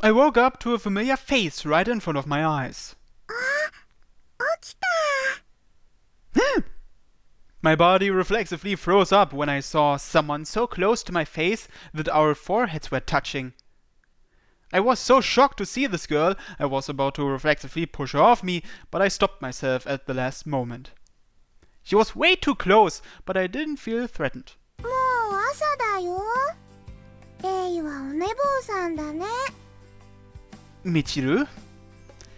I woke up to a familiar face right in front of my eyes. My body reflexively froze up when I saw someone so close to my face that our foreheads were touching. I was so shocked to see this girl, I was about to reflexively push her off me, but I stopped myself at the last moment. She was way too close, but I didn't feel threatened. もう朝だよ。レイはお寝坊さんだね。 Michiru?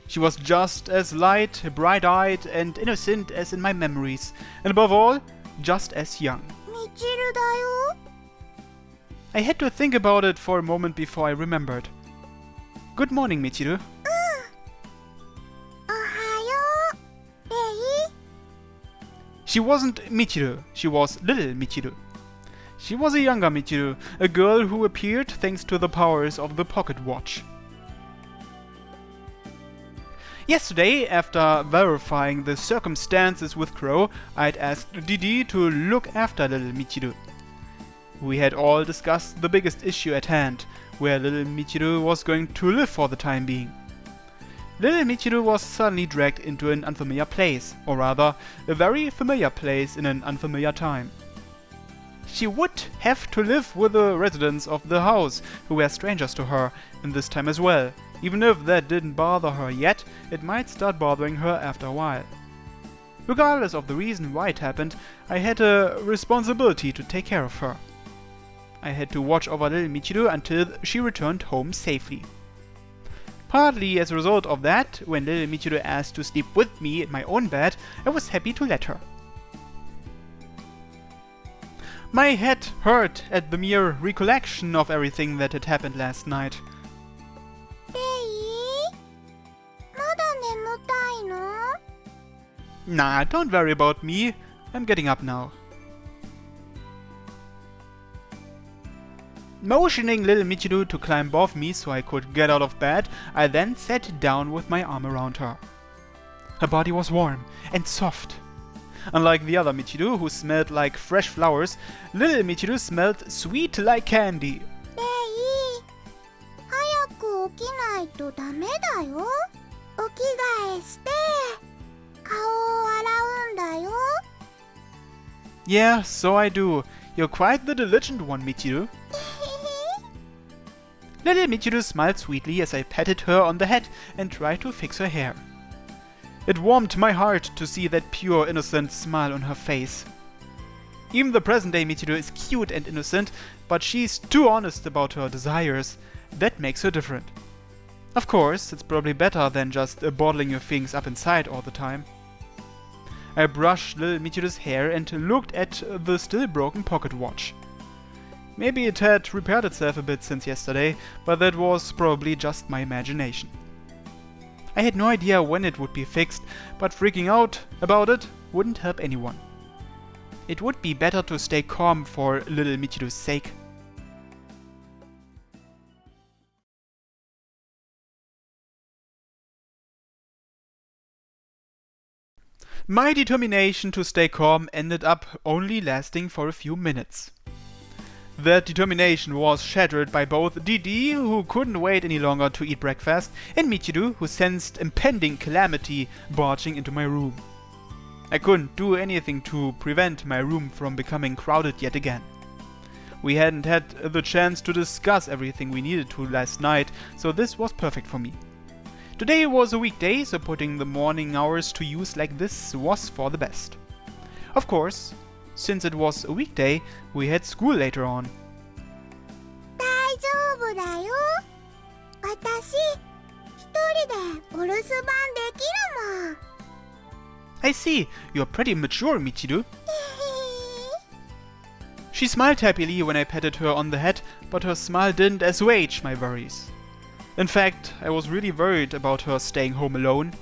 She was just as light, bright-eyed, and innocent as in my memories, and above all, just as young. ミチルだよ。 I had to think about it for a moment before I remembered. Good morning, Michiru. おはよう。レイ She wasn't Michiru, she was little Michiru. She was a younger Michiru, a girl who appeared thanks to the powers of the pocket watch. Yesterday, after verifying the circumstances with Chrono, I'd asked Didi to look after little Michiru. We had all discussed the biggest issue at hand, where little Michiru was going to live for the time being. Little Michiru was suddenly dragged into an unfamiliar place, or rather, a very familiar place in an unfamiliar time. She would have to live with the residents of the house, who were strangers to her, in this time as well. Even if that didn't bother her yet, it might start bothering her after a while. Regardless of the reason why it happened, I had a responsibility to take care of her. I had to watch over little Michiru until she returned home safely. Partly as a result of that, when little Michiru asked to sleep with me in my own bed, I was happy to let her. My head hurt at the mere recollection of everything that had happened last night. レイまだ眠たいの Nah, don't worry about me. I'm getting up now. Motioning little Michiru to climb above me so I could get out of bed, I then sat down with my arm around her. Her body was warm and soft. Unlike the other Michiru, who smelled like fresh flowers, little Michiru smelled sweet like candy. レイ早く起きないとダメだよ。お着替えして顔を洗うんだよ。 Yeah, so I do. You're quite the diligent one, Michiru. Little Michiru smiled sweetly as I patted her on the head and tried to fix her hair. It warmed my heart to see that pure, innocent smile on her face. Even the present-day Michiru is cute and innocent, but she's too honest about her desires. That makes her different. Of course, it's probably better than just bottling your things up inside all the time. I brushed little Michiru's hair and looked at the still broken pocket watch. Maybe it had repaired itself a bit since yesterday, but that was probably just my imagination. I had no idea when it would be fixed, but freaking out about it wouldn't help anyone. It would be better to stay calm for little Michiru's sake. My determination to stay calm ended up only lasting for a few minutes. That determination was shattered by both Didi, who couldn't wait any longer to eat breakfast, and Michiru, who sensed impending calamity barging into my room. I couldn't do anything to prevent my room from becoming crowded yet again. We hadn't had the chance to discuss everything we needed to last night, so this was perfect for me. Today was a weekday, so putting the morning hours to use like this was for the best. Of course, since it was a weekday, we had school later on. 大丈夫だよ。私一人でお留守番できるもん。 I see, you're pretty mature, Michiru. She smiled happily when I patted her on the head, but her smile didn't assuage my worries. In fact, I was really worried about her staying home alone.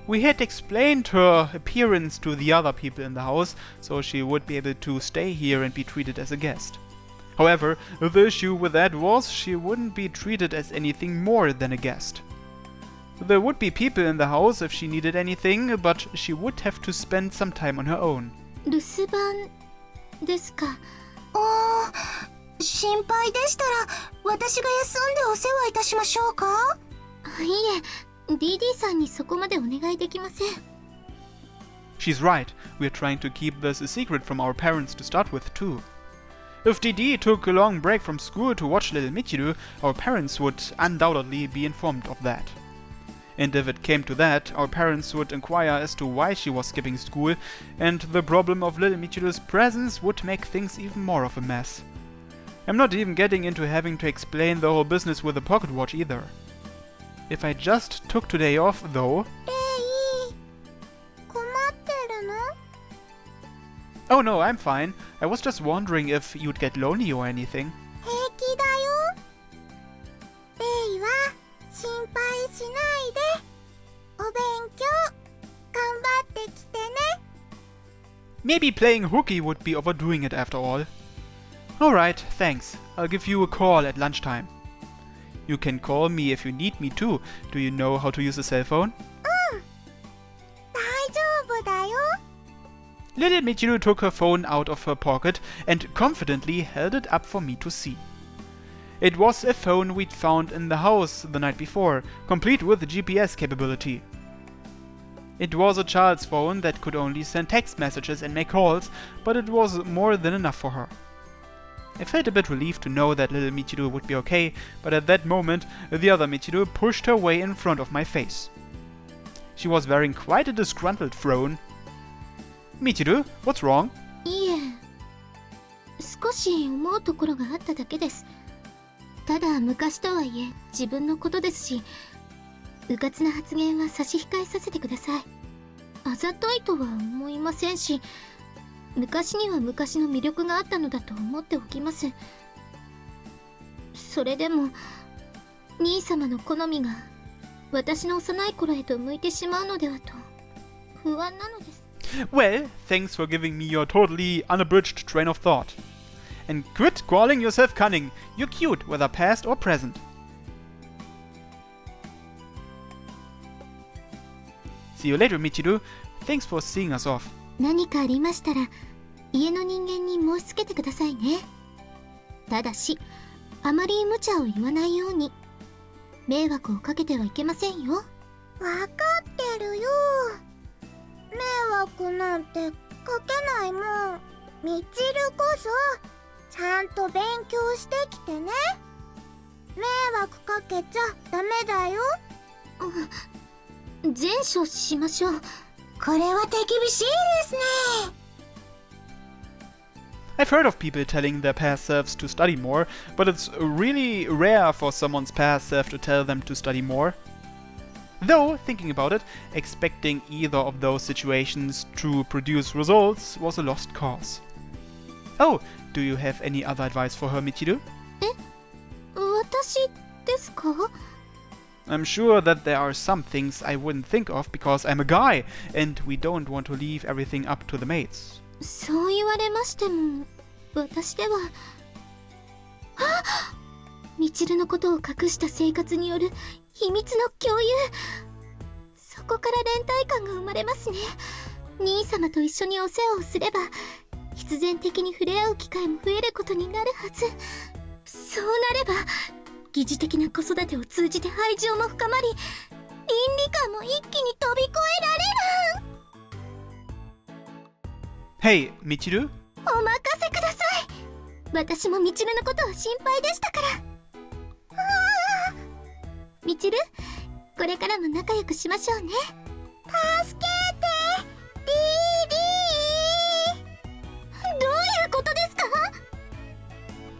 We had explained her appearance to the other people in the house, so she would be able to stay here and be treated as a guest. However, the issue with that was she wouldn't be treated as anything more than a guest. There would be people in the house if she needed anything, but she would have to spend some time on her own. 留守番ですか。心配でしたら私が休んでお世話いたしましょうか？いえ、DD さんにそこまでお願いできません。 She's right, we're trying to keep this a secret from our parents to start with too. If DD took a long break from school to watch little Michiru, our parents would undoubtedly be informed of that. And if it came to that, our parents would inquire as to why she was skipping school, and the problem of little Michiru's presence would make things even more of a mess. I'm not even getting into having to explain the whole business with a pocket watch either. If I just took today off, though... レイ、困ってるの？ Oh no, I'm fine. I was just wondering if you'd get lonely or anything. 平気だよ。レイは心配しないで。お勉強頑張ってきてね。 Maybe playing hooky would be overdoing it after all. Alright, thanks. I'll give you a call at lunchtime. You can call me if you need me too. Do you know how to use a cell phone? 大丈夫だよ。 Little Michiru took her phone out of her pocket and confidently held it up for me to see. It was a phone we'd found in the house the night before, complete with GPS capability. It was a child's phone that could only send text messages and make calls, but it was more than enough for her. I felt a bit relieved to know that little Michiru would be okay, but at that moment, the other Michiru pushed her way in front of my face. She was wearing quite a disgruntled frown. Michiru, what's wrong? いえ、少し思うところがあっただけです。ただ昔とはいえ自分のことですし、うかつな発言は差し控えさせてください。あざといとは思いませんし、昔には昔の魅力があったのだと思っておきます。それでも兄様の好みが私の幼い頃へと向いてしまうのではと不安なのです。 Well, thanks for giving me your totally unabridged train of thought. And quit calling yourself cunning. You're cute, whether past or present. See you later, Michiru. Thanks for seeing us off. 何かありましたら家の人間に申し付けてくださいね。ただしあまり無茶を言わないように。迷惑をかけてはいけませんよ。わかってるよ。迷惑なんてかけないもん。みちるこそちゃんと勉強してきてね。迷惑かけちゃダメだよ。善処しましょう。これは手厳しいですね。 I've heard of people telling their past selves to study more, but it's really rare for someone's past self to tell them to study more. Though, thinking about it, expecting either of those situations to produce results was a lost cause. Oh, do you have any other advice for her, Michiru? 私ですか？ I'm sure that there are some things I wouldn't think of because I'm a guy, and we don't want to leave everything up to the maids. そう言われましても私では。みちるのことを隠した生活による秘密の共有、そこから連帯感が生まれますね。兄様と一緒にお世話をすれば必然的に触れ合う機会も増えることになるはず。そうなれば疑似的な子育てを通じて愛情も深まり、倫理観も一気に飛び越えられる。 Hey, Michiru? お任せください。私もみちるのことは心配でしたから。みちる、これからも仲良くしましょうね。助けて、ディーディー。どういうことですか？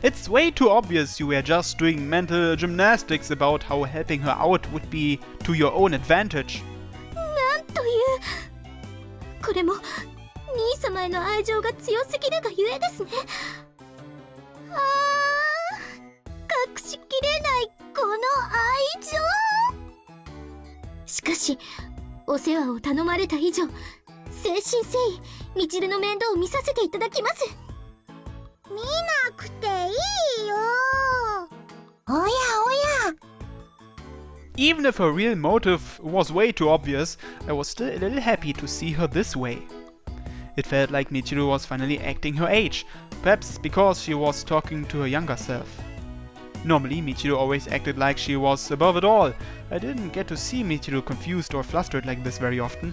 It's way too obvious you were just doing mental gymnastics about how helping her out would be to your own advantage. なんという。これも兄様への愛情が強すぎるがゆえですね。隠しきれないこの愛情。しかしお世話を頼まれた以上、誠心誠意みちるの面倒を見させていただきます。見なくていいよ。おやおや。 Even if her real motive was way too obvious, I was still a little happy to see her this way. It felt like Michiru was finally acting her age, perhaps because she was talking to her younger self. Normally, Michiru always acted like she was above it all. I didn't get to see Michiru confused or flustered like this very often.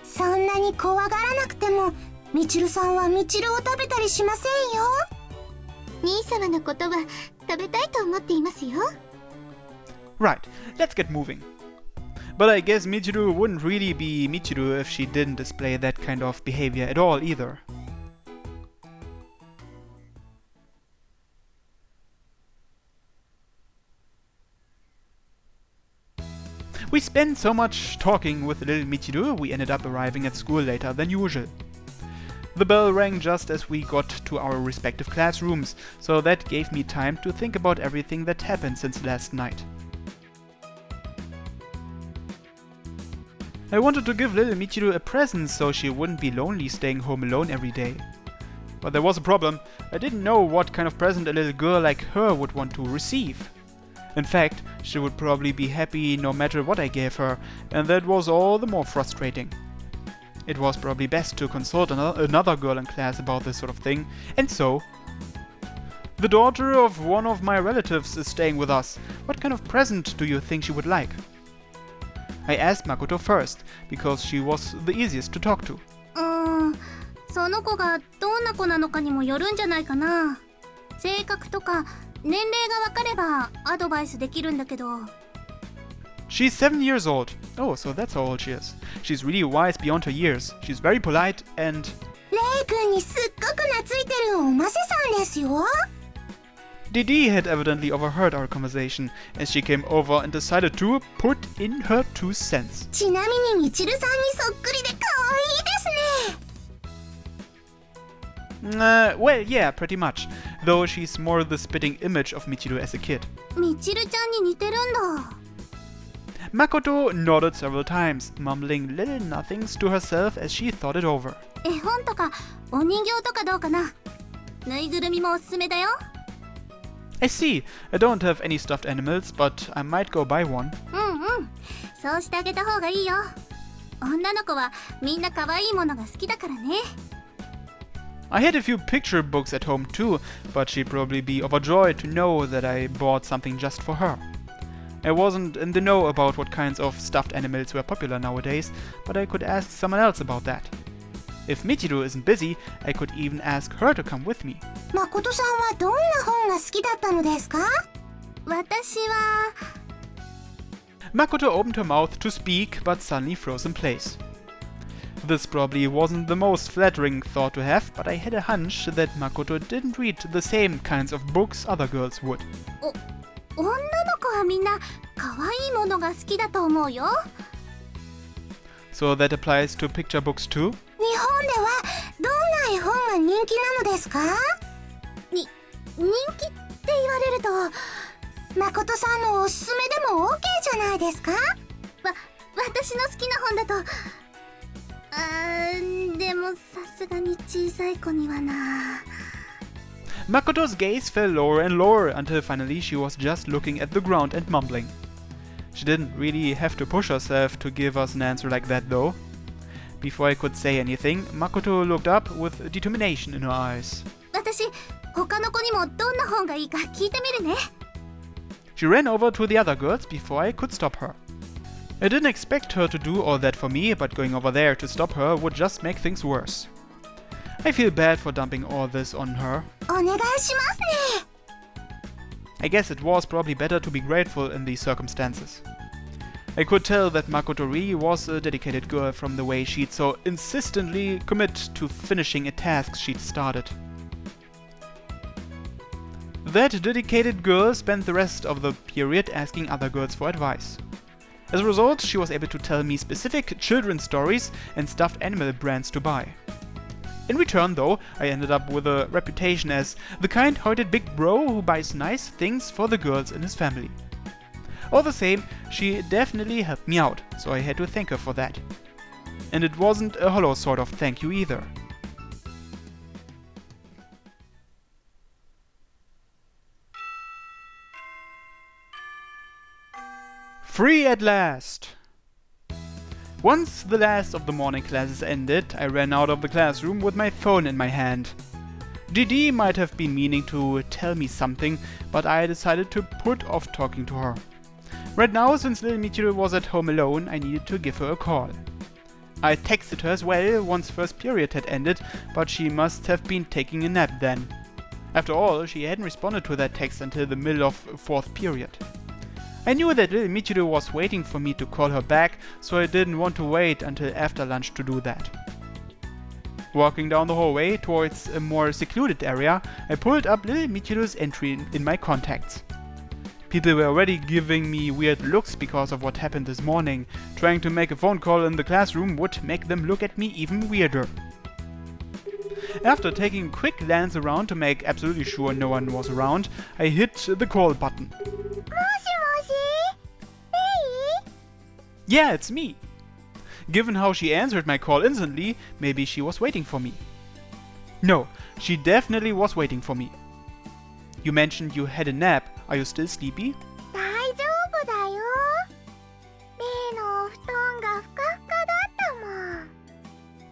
そんなに怖がらなくても、みちるさんはみちるを食べたりしませんよ。兄様のことは食べたいと思っていますよ。Right, let's get moving. But I guess Michiru wouldn't really be Michiru if she didn't display that kind of behavior at all either. We spent so much talking with little Michiru, we ended up arriving at school later than usual. The bell rang just as we got to our respective classrooms, so that gave me time to think about everything that happened since last night. I wanted to give little Michiru a present so she wouldn't be lonely staying home alone every day. But there was a problem. I didn't know what kind of present a little girl like her would want to receive. In fact, she would probably be happy no matter what I gave her, and that was all the more frustrating. It was probably best to consult another girl in class about this sort of thing, and so... The daughter of one of my relatives is staying with us. What kind of present do you think she would like? I asked Makoto first, because she was the easiest to talk to. その子がどんな子なのかにもよるんじゃないかな。性格とか年齢が分かればアドバイスできるんだけど。She's 7 years old. Oh, so that's how old she is. She's really wise beyond her years. She's very polite and... レイ君にすっごく懐いてるおませさんですよ。Didi had evidently overheard our conversation, as she came over and decided to put in her 2 cents. ちなみにみちるさんにそっくりで可愛いですね。Well, yeah, pretty much. Though she's more the spitting image of Michiru as a kid. みちるちゃんに似てるんだ。Makoto nodded several times, mumbling little nothings to herself as she thought it over. 絵本とかお人形とかどうかな。ぬいぐるみもおすすめだよ。I see. I don't have any stuffed animals, but I might go buy one. そうしてあげた方がいいよ。女の子はみんな可愛いものが好きだからね。I had a few picture books at home too, but she'd probably be overjoyed to know that I bought something just for her. I wasn't in the know about what kinds of stuffed animals were popular nowadays, but I could ask someone else about that. If Michiru isn't busy, I could even ask her to come with me. 誠さんはどんな本が好きだったのですか？私は Makoto opened her mouth to speak, but suddenly froze in place. This probably wasn't the most flattering thought to have, but I had a hunch that Makoto didn't read the same kinds of books other girls would. 女の子はみんな可愛いものが好きだと思うよ。So that applies to picture books too? 日本ではどんな絵本が人気なのですか？人気って言われると、誠さんのおすすめでも OK じゃないですか？私の好きな本だと、でもさすがに小さい子にはな。Makoto's gaze fell lower and lower until finally she was just looking at the ground and mumbling. She didn't really have to push herself to give us an answer like that though. Before I could say anything, Makoto looked up with determination in her eyes. 私、他の子にもどんな本がいいか聞いてみるね。She ran over to the other girls before I could stop her. I didn't expect her to do all that for me, but going over there to stop her would just make things worse. I feel bad for dumping all this on her. お願いしますね。I guess it was probably better to be grateful in these circumstances. I could tell that Makoto really was a dedicated girl from the way she'd so insistently commit to finishing a task she'd started. That dedicated girl spent the rest of the period asking other girls for advice. As a result, she was able to tell me specific children's stories and stuffed animal brands to buy. In return, though, I ended up with a reputation as the kind-hearted big bro who buys nice things for the girls in his family. All the same, she definitely helped me out, so I had to thank her for that. And it wasn't a hollow sort of thank you either. Free at last! Once the last of the morning classes ended, I ran out of the classroom with my phone in my hand. GD might have been meaning to tell me something, but I decided to put off talking to her. Right now, since little Michiru was at home alone, I needed to give her a call. I texted her as well once first period had ended, but she must have been taking a nap then. After all, she hadn't responded to that text until the middle of fourth period. I knew that little Michiru was waiting for me to call her back, so I didn't want to wait until after lunch to do that. Walking down the hallway towards a more secluded area, I pulled up little Michiru's entry in my contacts. People were already giving me weird looks because of what happened this morning. Trying to make a phone call in the classroom would make them look at me even weirder. After taking a quick glance around to make absolutely sure no one was around, I hit the call button. Moshi? Hey? Yeah, it's me. Given how she answered my call instantly, maybe she was waiting for me. No, she definitely was waiting for me. You mentioned you had a nap. Are you still sleepy? 大丈夫だよ。例のお布団がふかふかだったもん。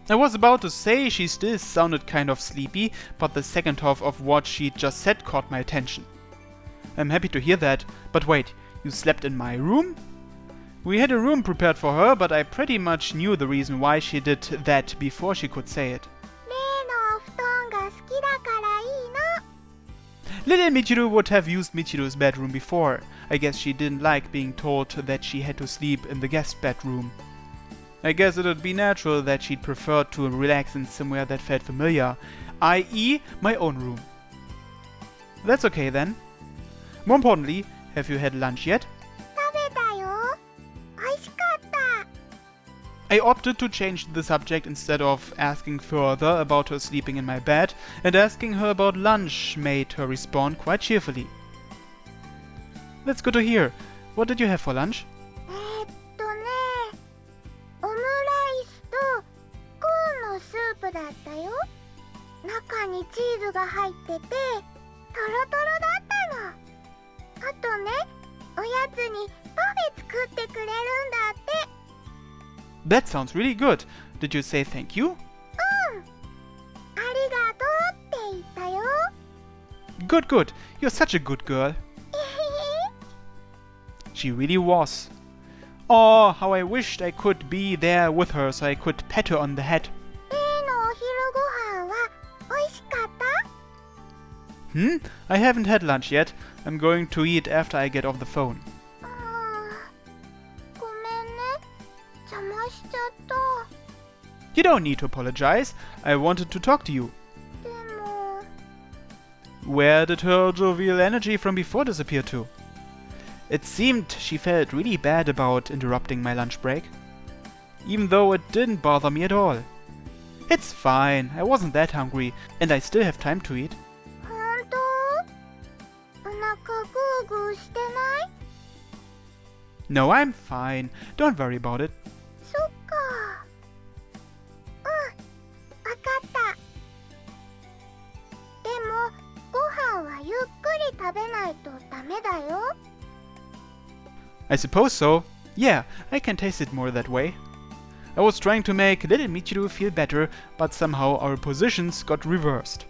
I was about to say she still sounded kind of sleepy, but the second half of what she just said caught my attention. I'm happy to hear that, but wait, you slept in my room? We had a room prepared for her, but I pretty much knew the reason why she did that before she could say it. 例のお布団が好きだからいいの。 Little Michiru would have used Michiru's bedroom before. I guess she didn't like being told that she had to sleep in the guest bedroom. I guess it would be natural that she'd prefer to relax in somewhere that felt familiar, i.e. my own room. That's okay then. More importantly, have you had lunch yet? 食べたよ。美味しかった。 I opted to change the subject instead of asking further about her sleeping in my bed, and asking her about lunch made her respond quite cheerfully. That's good to hear. What did you have for lunch? オムライスとコーンのスープだったよ。中にチーズが入ってて、トロトロだったの。あとね、おやつにパフェ作ってくれるんだって。 That sounds really good. Did you say thank you? ありがとうって言ったよ。 Good, good. You're such a good girl. She really was. Oh, how I wished I could be there with her so I could pat her on the head. 例のお昼ご飯は美味しかった？ I haven't had lunch yet. I'm going to eat after I get off the phone. ごめんね。邪魔しちゃった。 You don't need to apologize. I wanted to talk to you. でも、 Where did her jovial energy from before disappear to? It seemed she felt really bad about interrupting my lunch break, even though it didn't bother me at all. It's fine, I wasn't that hungry, and I still have time to eat. 本当？お腹グーグーしてない？ No, I'm fine. Don't worry about it. そっか。わかった。でも、ご飯はゆっくり食べないとダメだよ。 I suppose so. Yeah, I can taste it more that way. I was trying to make little Michiru feel better, but somehow our positions got reversed.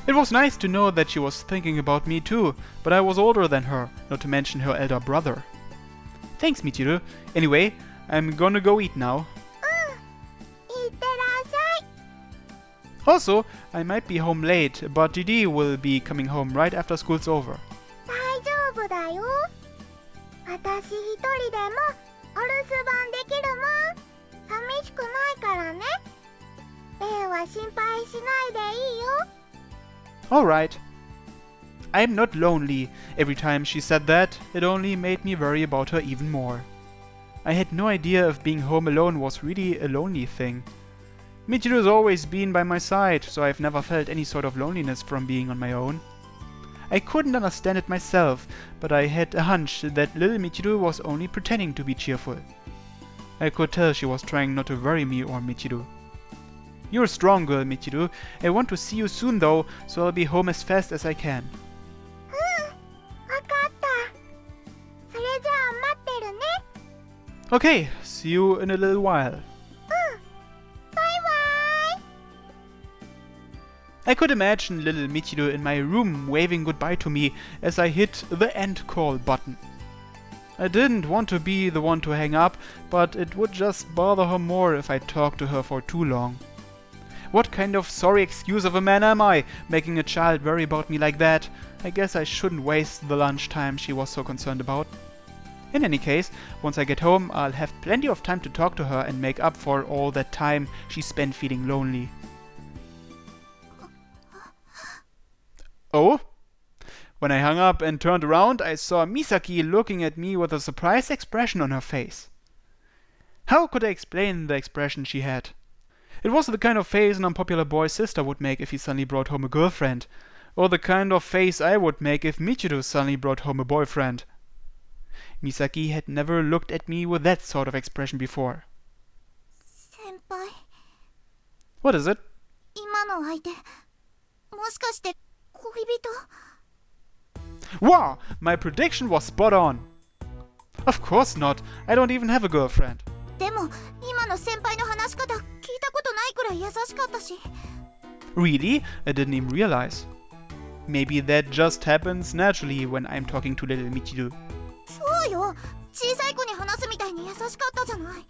It was nice to know that she was thinking about me too, but I was older than her, not to mention her elder brother. Thanks, Michiru. Anyway, I'm gonna go eat now. いってらっしゃい。 Also, I might be home late, but GD will be coming home right after school's over. 大丈夫だよ。私一人でもお留守番できるもん。寂しくないからね。レイは心配しないでいいよ。 Alright. I'm not lonely. Every time she said that, it only made me worry about her even more. I had no idea if being home alone was really a lonely thing. Michiru's always been by my side, so I've never felt any sort of loneliness from being on my own. I couldn't understand it myself, but I had a hunch that little Michiru was only pretending to be cheerful. I could tell she was trying not to worry me or Michiru. You're a strong girl, Michiru. I want to see you soon though, so I'll be home as fast as I can. わかった。それじゃあ待ってるね。 Okay, see you in a little while. バイバイ。I could imagine little Michiru in my room waving goodbye to me as I hit the end call button. I didn't want to be the one to hang up, but it would just bother her more if I talked to her for too long. What kind of sorry excuse of a man am I, making a child worry about me like that? I guess I shouldn't waste the lunchtime she was so concerned about. In any case, once I get home, I'll have plenty of time to talk to her and make up for all that time she spent feeling lonely. Oh? When I hung up and turned around, I saw Misaki looking at me with a surprised expression on her face. How could I explain the expression she had? It was the kind of face an unpopular boy's sister would make if he suddenly brought home a girlfriend, or the kind of face I would make if Michiru suddenly brought home a boyfriend. Misaki had never looked at me with that sort of expression before. 先輩、 What is it? 今の相手、もしかして恋人？ Wow! My prediction was spot on! Of course not. I don't even have a girlfriend. でも今の先輩の話し方聞いたことないくらい優しかったし。 Really? I didn't even realize. Maybe that just happens naturally when I'm talking to little Michiru. そうよ、小さい子に話すみたいに優しかったじゃない。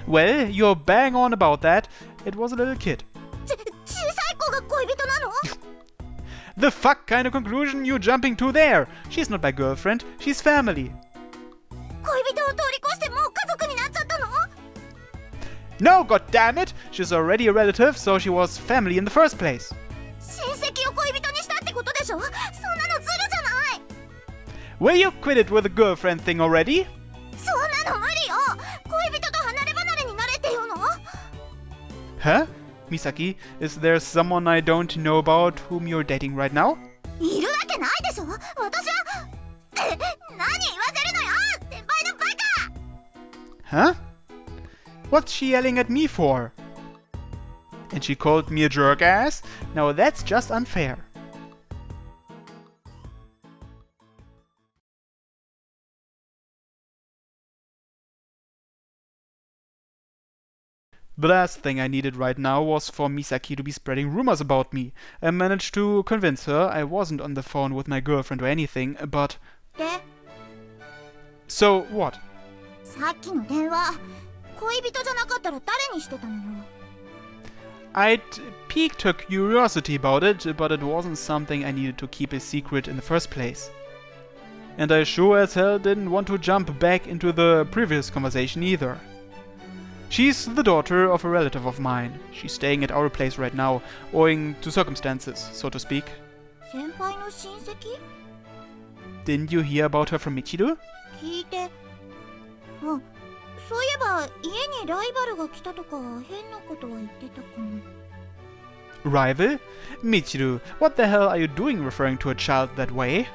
Well, you're bang on about that. It was a little kid. 小さい子が恋人なの？ The fuck kind of conclusion you jumping to there? She's not my girlfriend, she's family. 恋人を通り越してもう家族になっちゃったの？ No, goddammit! She's already a relative, so she was family in the first place. 親戚を恋人にしたってことでしょ？そんなのズルじゃない。 Will you quit it with the girlfriend thing already? そんなの無理よ。恋人と離れ離れになれっていうの？ Huh? Misaki, is there someone I don't know about whom you're dating right now? いるわけないでしょ。私は何言わせるのよ、先輩のバカ。 Huh? What's she yelling at me for? And she called me a jerk ass? Now that's just unfair. The last thing I needed right now was for Misaki to be spreading rumors about me. I managed to convince her I wasn't on the phone with my girlfriend or anything, but... で、 So what? さっきの電話、恋人じゃなかったら誰にしてたのよ。 I'd piqued her curiosity about it, but it wasn't something I needed to keep a secret in the first place. And I sure as hell didn't want to jump back into the previous conversation either. She's the daughter of a relative of mine. She's staying at our place right now, owing to circumstances, so to speak. 先輩の親戚？ Didn't you hear about her from Michiru? 聞いて。あ、そういえば家にライバルが来たとか変なことは言ってたかも。 Rival? Michiru, what the hell are you doing referring to a child that way?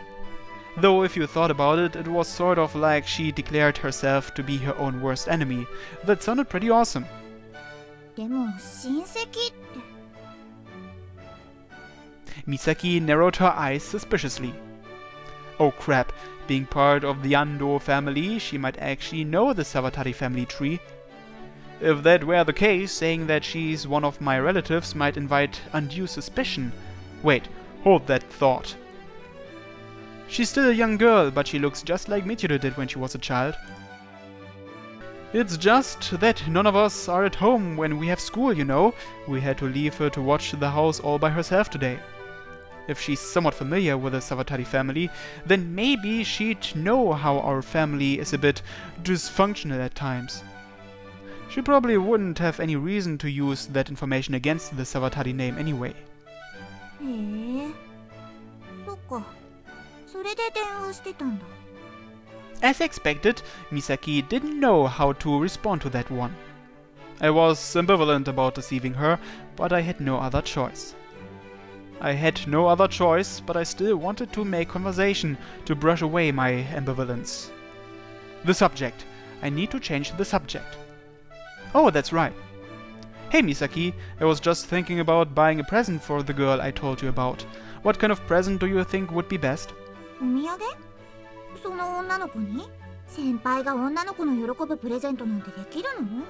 Though if you thought about it, it was sort of like she declared herself to be her own worst enemy. That sounded pretty awesome. でも親戚って。 Misaki narrowed her eyes suspiciously. Oh crap, being part of the Ando family, she might actually know the Savatari family tree. If that were the case, saying that she's one of my relatives might invite undue suspicion. Wait, hold that thought. She's still a young girl, but she looks just like Michiru did when she was a child. It's just that none of us are at home when we have school, you know. We had to leave her to watch the house all by herself today. If she's somewhat familiar with the Savatari family, then maybe she'd know how our family is a bit dysfunctional at times. She probably wouldn't have any reason to use that information against the Savatari name anyway. へえ、そっか。それで電話してたんだ。 As expected, Misaki didn't know how to respond to that one. I was ambivalent about deceiving her, but I had no other choice. I had no other choice, but I still wanted to make conversation to brush away my ambivalence. The subject. I need to change the subject. Oh, that's right. Hey Misaki, I was just thinking about buying a present for the girl I told you about. What kind of present do you think would be best? お土産？その女の子に？先輩が女の子の喜ぶプレゼントなんてできるの？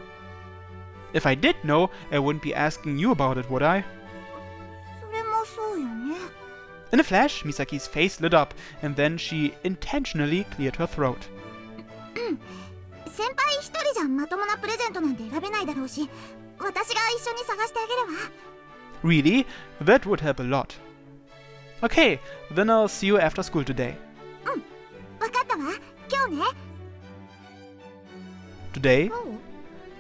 If I did know, I wouldn't be asking you about it, would I? そうよね。 In a flash, Misaki's face lit up, and then she intentionally cleared her throat. 先輩一人じゃまともなプレゼントなんて選べないだろうし、私が一緒に探してあげるわ。 Really? That would help a lot. Okay, then I'll see you after school today. わかったわ。今日ね。 Today?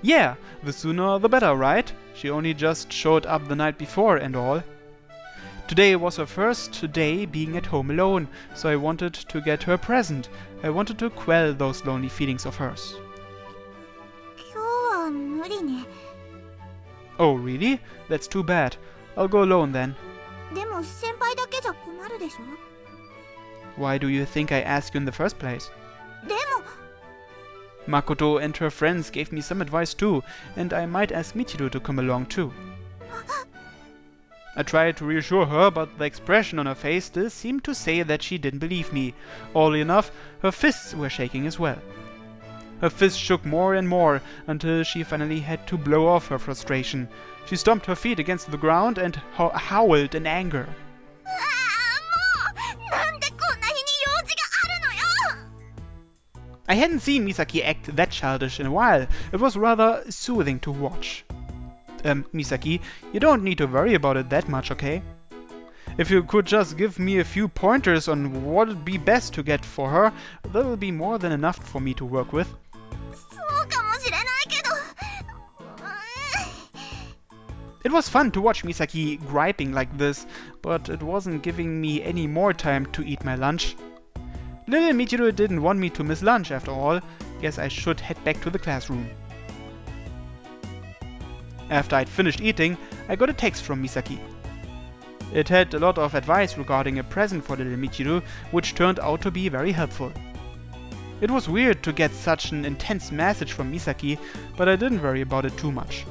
Yeah, the sooner the better, right? She only just showed up the night before and all. Today was her first day being at home alone, so I wanted to get her a present. I wanted to quell those lonely feelings of hers. 今日は無理ね。 Oh, really? That's too bad. I'll go alone then. でも先輩だけじゃ困るでしょ。 Why do you think I asked you in the first place? でも Makoto and her friends gave me some advice too, and I might ask Michiru to come along too. I tried to reassure her, but the expression on her face still seemed to say that she didn't believe me. Oddly enough, her fists were shaking as well. Her fists shook more and more, until she finally had to blow off her frustration. She stomped her feet against the ground and howled in anger. もうなんでこんな日に用事があるのよ。 I hadn't seen Misaki act that childish in a while. It was rather soothing to watch. Misaki, you don't need to worry about it that much, okay? If you could just give me a few pointers on what would be best to get for her, that will be more than enough for me to work with. そうかもしれないけど。It was fun to watch Misaki griping like this, but it wasn't giving me any more time to eat my lunch. Little Michiru didn't want me to miss lunch after all. Guess I should head back to the classroom. After I'd finished eating, I got a text from Misaki. It had a lot of advice regarding a present for little Michiru, which turned out to be very helpful. It was weird to get such an intense message from Misaki, but I didn't worry about it too much.